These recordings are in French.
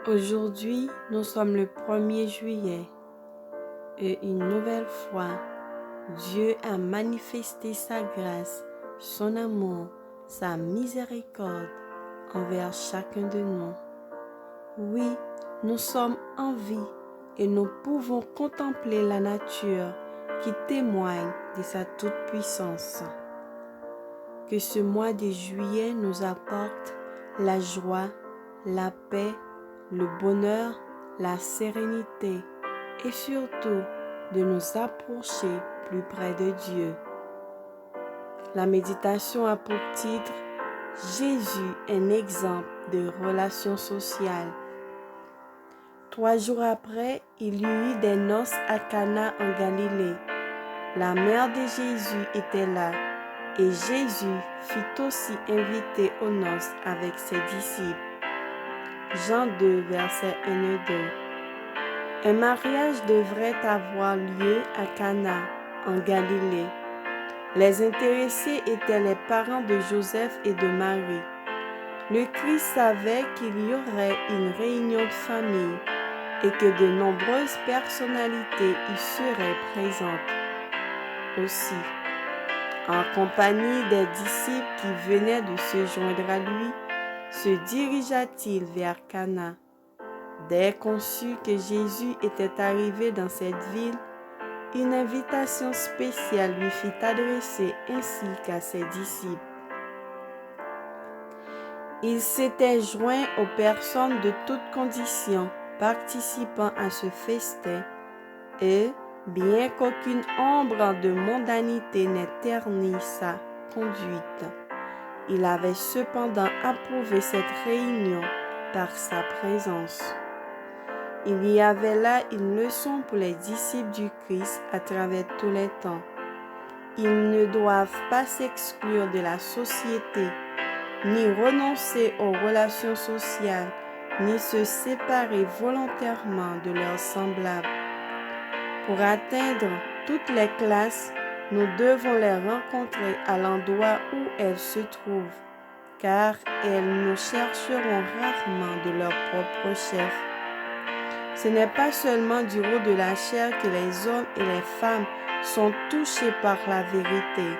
Aujourd'hui, nous sommes le 1er juillet et une nouvelle fois, Dieu a manifesté sa grâce, son amour, sa miséricorde envers chacun de nous. Oui, nous sommes en vie et nous pouvons contempler la nature qui témoigne de sa toute-puissance. Que ce mois de juillet nous apporte la joie, la paix, le bonheur, la sérénité et surtout de nous approcher plus près de Dieu. La méditation a pour titre Jésus, un exemple de relation sociale. 3 jours après, il y eut des noces à Cana en Galilée. La mère de Jésus était là et Jésus fut aussi invité aux noces avec ses disciples. Jean 2, versets 1 et 2. Un mariage devrait avoir lieu à Cana, en Galilée. Les intéressés étaient les parents de Joseph et de Marie. Le Christ savait qu'il y aurait une réunion de famille et que de nombreuses personnalités y seraient présentes. Aussi, en compagnie des disciples qui venaient de se joindre à lui, se dirigea-t-il vers Cana. Dès qu'on sut que Jésus était arrivé dans cette ville, une invitation spéciale lui fut adressée ainsi qu'à ses disciples. Il s'était joint aux personnes de toutes conditions participant à ce festin et, bien qu'aucune ombre de mondanité n'ait terni sa conduite, il avait cependant approuvé cette réunion par sa présence. Il y avait là une leçon pour les disciples du Christ à travers tous les temps. Ils ne doivent pas s'exclure de la société, ni renoncer aux relations sociales, ni se séparer volontairement de leurs semblables. Pour atteindre toutes les classes, nous devons les rencontrer à l'endroit où elles se trouvent, car elles nous chercheront rarement de leur propre chef. Ce n'est pas seulement du haut de la chair que les hommes et les femmes sont touchés par la vérité.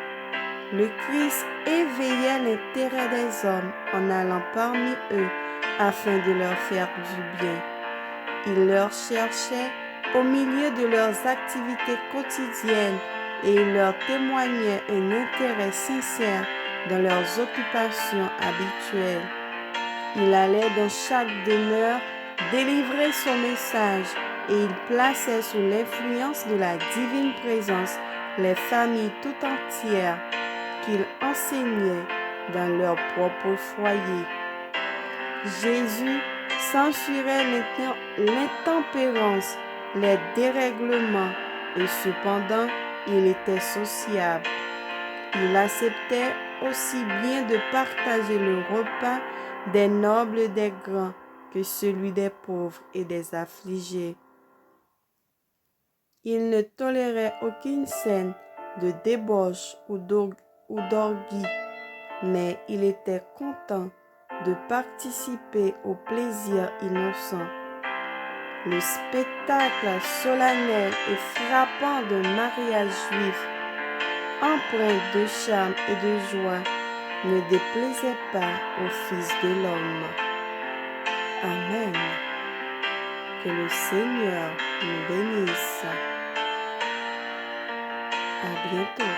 Le Christ éveillait l'intérêt des hommes en allant parmi eux afin de leur faire du bien. Il leur cherchait au milieu de leurs activités quotidiennes et il leur témoignait un intérêt sincère dans leurs occupations habituelles. Il allait dans chaque demeure délivrer son message et il plaçait sous l'influence de la divine présence les familles tout entières qu'il enseignait dans leur propre foyer. Jésus censurait l'intempérance, les dérèglements et cependant il était sociable. Il acceptait aussi bien de partager le repas des nobles et des grands que celui des pauvres et des affligés. Il ne tolérait aucune scène de débauche ou d'orgie, mais il était content de participer au plaisir innocent. Le spectacle solennel et frappant d'un mariage juif, empreint de charme et de joie, ne déplaisait pas au Fils de l'homme. Amen. Que le Seigneur nous bénisse. À bientôt.